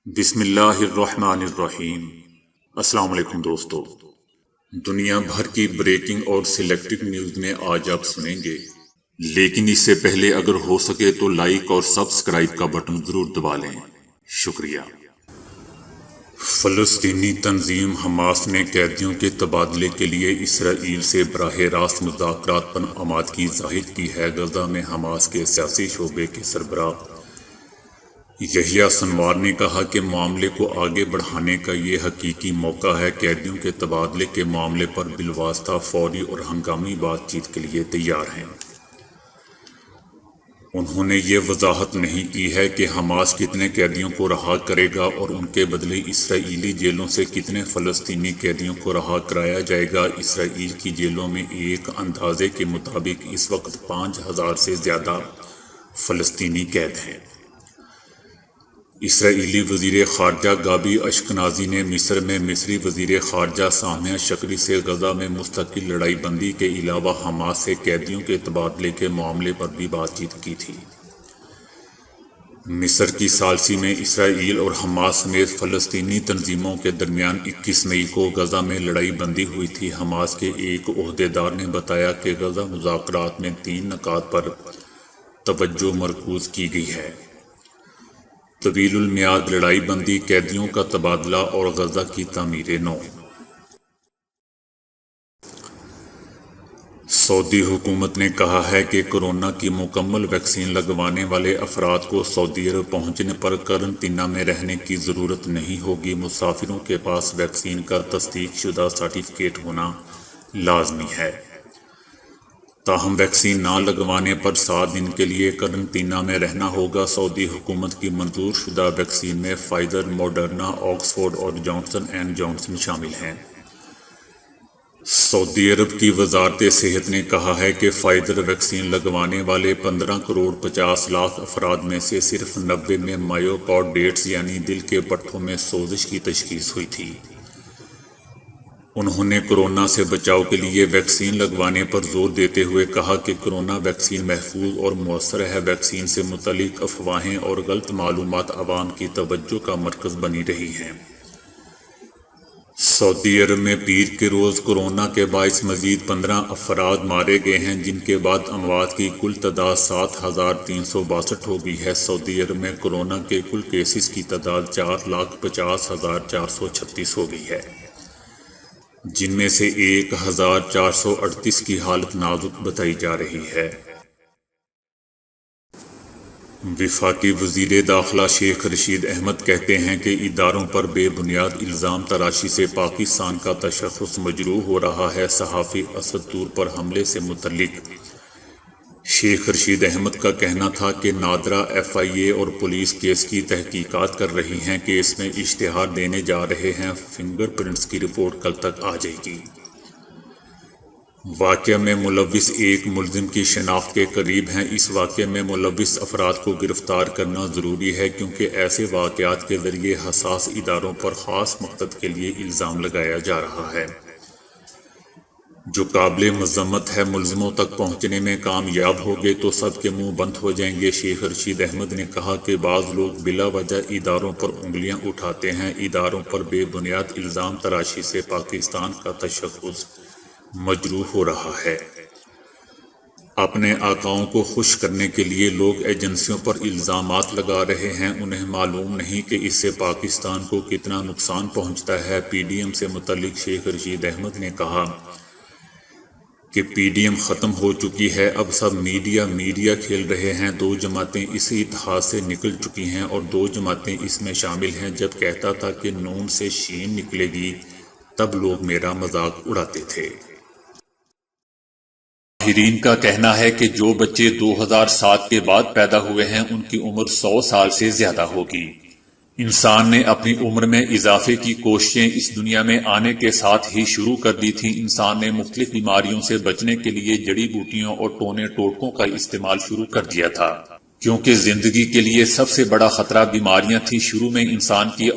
بسم اللہ الرحمن الرحیم۔ السلام علیکم دوستو، دنیا بھر کی بریکنگ اور سلیکٹڈ نیوز میں آج آپ سنیں گے، لیکن اس سے پہلے اگر ہو سکے تو لائک اور سبسکرائب کا بٹن ضرور دبا لیں، شکریہ۔ فلسطینی تنظیم حماس نے قیدیوں کے تبادلے کے لیے اسرائیل سے براہ راست مذاکرات پر آمادگی ظاہر کی ہے۔ غزہ میں حماس کے سیاسی شعبے کے سربراہ یحییٰ سنوار نے کہا کہ معاملے کو آگے بڑھانے کا یہ حقیقی موقع ہے۔ قیدیوں کے تبادلے کے معاملے پر بالواسطہ فوری اور ہنگامی بات چیت کے لیے تیار ہیں۔ انہوں نے یہ وضاحت نہیں کی ہے کہ حماس کتنے قیدیوں کو رہا کرے گا اور ان کے بدلے اسرائیلی جیلوں سے کتنے فلسطینی قیدیوں کو رہا کرایا جائے گا۔ اسرائیل کی جیلوں میں ایک اندازے کے مطابق اس وقت 5,000 سے زیادہ فلسطینی قید ہیں۔ اسرائیلی وزیر خارجہ گابی اشکنازی نے مصر میں مصری وزیر خارجہ سامحہ شکری سے غزہ میں مستقل لڑائی بندی کے علاوہ حماس سے قیدیوں کے تبادلے کے معاملے پر بھی بات چیت کی تھی۔ مصر کی ثالثی میں اسرائیل اور حماس سمیت فلسطینی تنظیموں کے درمیان 21 مئی کو غزہ میں لڑائی بندی ہوئی تھی۔ حماس کے ایک عہدیدار نے بتایا کہ غزہ مذاکرات میں 3 نکات پر توجہ مرکوز کی گئی ہے: طویل المیعاد لڑائی بندی، قیدیوں کا تبادلہ اور غزہ کی تعمیر نو۔ سعودی حکومت نے کہا ہے کہ کورونا کی مکمل ویکسین لگوانے والے افراد کو سعودی عرب پہنچنے پر قرنطینہ میں رہنے کی ضرورت نہیں ہوگی۔ مسافروں کے پاس ویکسین کا تصدیق شدہ سرٹیفکیٹ ہونا لازمی ہے۔ تاہم ویکسین نہ لگوانے پر 7 دن کے لیے قرنطینہ میں رہنا ہوگا۔ سعودی حکومت کی منظور شدہ ویکسین میں فائزر، موڈرنا، آکسفورڈ اور جانسن اینڈ جانسن شامل ہیں۔ سعودی عرب کی وزارت صحت نے کہا ہے کہ فائزر ویکسین لگوانے والے 15,50,00,000 افراد میں سے صرف 90 میں مائیوکارڈائٹس یعنی دل کے پٹھوں میں سوزش کی تشخیص ہوئی تھی۔ انہوں نے کورونا سے بچاؤ کے لیے ویکسین لگوانے پر زور دیتے ہوئے کہا کہ کورونا ویکسین محفوظ اور مؤثر ہے۔ ویکسین سے متعلق افواہیں اور غلط معلومات عوام کی توجہ کا مرکز بنی رہی ہیں۔ سعودی عرب میں پیر کے روز کورونا کے باعث مزید 15 افراد مارے گئے ہیں، جن کے بعد اموات کی کل تعداد 7,362 ہو گئی ہے۔ سعودی عرب میں کورونا کے کل کیسز کی تعداد 4,50,436 ہو گئی ہے، جن میں سے 1,438 کی حالت نازک بتائی جا رہی ہے۔ وفاقی وزیر داخلہ شیخ رشید احمد کہتے ہیں کہ اداروں پر بے بنیاد الزام تراشی سے پاکستان کا تشخص مجروح ہو رہا ہے۔ صحافی اسد طور پر حملے سے متعلق شیخ رشید احمد کا کہنا تھا کہ نادرا FIA اور پولیس کیس کی تحقیقات کر رہی ہیں۔ کیس میں اشتہار دینے جا رہے ہیں۔ فنگر پرنٹس کی رپورٹ کل تک آ جائے گی۔ واقعہ میں ملوث ایک ملزم کی شناخت کے قریب ہیں۔ اس واقعے میں ملوث افراد کو گرفتار کرنا ضروری ہے، کیونکہ ایسے واقعات کے ذریعے حساس اداروں پر خاص مقصد کے لیے الزام لگایا جا رہا ہے، جو قابل مذمت ہے۔ ملزموں تک پہنچنے میں کامیاب ہو گئے تو سب کے منہ بند ہو جائیں گے۔ شیخ رشید احمد نے کہا کہ بعض لوگ بلا وجہ اداروں پر انگلیاں اٹھاتے ہیں۔ اداروں پر بے بنیاد الزام تراشی سے پاکستان کا تشخص مجروح ہو رہا ہے۔ اپنے آقاؤں کو خوش کرنے کے لیے لوگ ایجنسیوں پر الزامات لگا رہے ہیں۔ انہیں معلوم نہیں کہ اس سے پاکستان کو کتنا نقصان پہنچتا ہے۔ PDM سے متعلق شیخ رشید احمد نے کہا کہ PDM ختم ہو چکی ہے، اب سب میڈیا کھیل رہے ہیں۔ 2 جماعتیں اس اتحاد سے نکل چکی ہیں اور 2 جماعتیں اس میں شامل ہیں۔ جب کہتا تھا کہ نون سے شین نکلے گی، تب لوگ میرا مذاق اڑاتے تھے۔ ماہرین کا کہنا ہے کہ جو بچے 2007 کے بعد پیدا ہوئے ہیں، ان کی عمر 100 سال سے زیادہ ہوگی۔ انسان نے اپنی عمر میں اضافے کی کوششیں اس دنیا میں آنے کے ساتھ ہی شروع کر دی تھیں۔ انسان نے مختلف بیماریوں سے بچنے کے لیے جڑی بوٹیوں اور ٹونے ٹوٹکوں کا استعمال شروع کر دیا تھا، کیونکہ زندگی کے لیے سب سے بڑا خطرہ بیماریاں تھیں۔ شروع میں انسان کی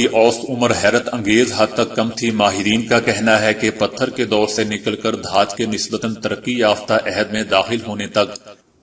اوسط عمر حیرت انگیز حد تک کم تھی۔ ماہرین کا کہنا ہے کہ پتھر کے دور سے نکل کر دھات کے نسبتاً ترقی یافتہ عہد میں داخل ہونے تک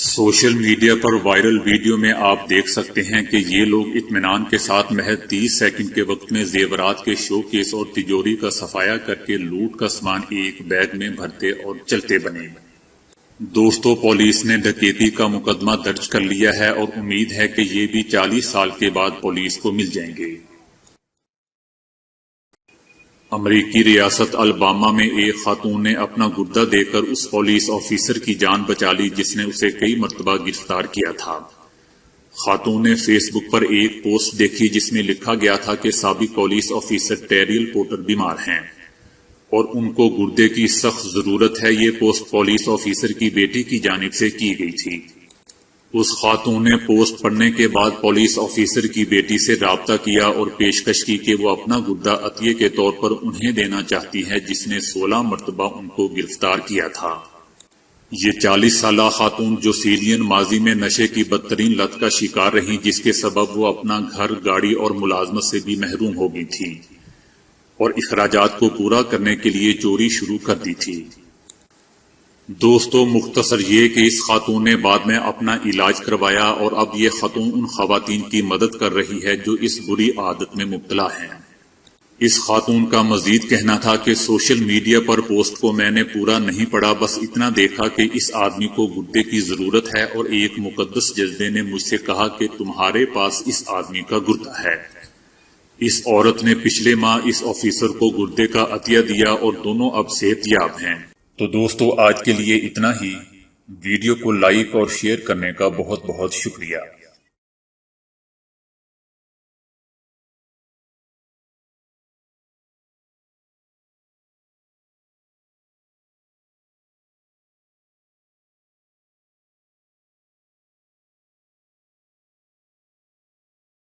سوشل میڈیا پر وائرل ویڈیو میں آپ دیکھ سکتے ہیں کہ یہ لوگ اطمینان کے ساتھ محض 30 سیکنڈ کے وقت میں زیورات کے شو کیس اور تجوری کا صفایا کر کے لوٹ کا سامان ایک بیگ میں بھرتے اور چلتے بنے۔ دوستو، پولیس نے ڈکیتی کا مقدمہ درج کر لیا ہے اور امید ہے کہ یہ بھی 40 سال کے بعد پولیس کو مل جائیں گے۔ امریکی ریاست الاباما میں ایک خاتون نے اپنا گردہ دے کر اس پولیس آفیسر کی جان بچا لی جس نے اسے کئی مرتبہ گرفتار کیا تھا۔ خاتون نے فیس بک پر ایک پوسٹ دیکھی جس میں لکھا گیا تھا کہ سابق پولیس آفیسر ٹیریل پورٹر بیمار ہیں اور ان کو گردے کی سخت ضرورت ہے۔ یہ پوسٹ پولیس آفیسر کی بیٹی کی جانب سے کی گئی تھی۔ اس خاتون نے پوسٹ پڑھنے کے بعد پولیس آفیسر کی بیٹی سے رابطہ کیا اور پیشکش کی کہ وہ اپنا گردہ عطیے کے طور پر انہیں دینا چاہتی ہے، جس نے 16 مرتبہ ان کو گرفتار کیا تھا۔ یہ 40 سالہ خاتون جو سیلین ماضی میں نشے کی بدترین لت کا شکار رہی، جس کے سبب وہ اپنا گھر، گاڑی اور ملازمت سے بھی محروم ہو گئی تھی اور اخراجات کو پورا کرنے کے لیے چوری شروع کر دی تھی۔ دوستو، مختصر یہ کہ اس خاتون نے بعد میں اپنا علاج کروایا اور اب یہ خاتون ان خواتین کی مدد کر رہی ہے جو اس بری عادت میں مبتلا ہیں۔ اس خاتون کا مزید کہنا تھا کہ سوشل میڈیا پر پوسٹ کو میں نے پورا نہیں پڑھا، بس اتنا دیکھا کہ اس آدمی کو گردے کی ضرورت ہے اور ایک مقدس جذبے نے مجھ سے کہا کہ تمہارے پاس اس آدمی کا گردہ ہے۔ اس عورت نے پچھلے ماہ اس آفیسر کو گردے کا عطیہ دیا اور دونوں اب صحت یاب ہیں۔ تو دوستو، آج کے لیے اتنا ہی۔ ویڈیو کو لائک اور شیئر کرنے کا بہت بہت شکریہ۔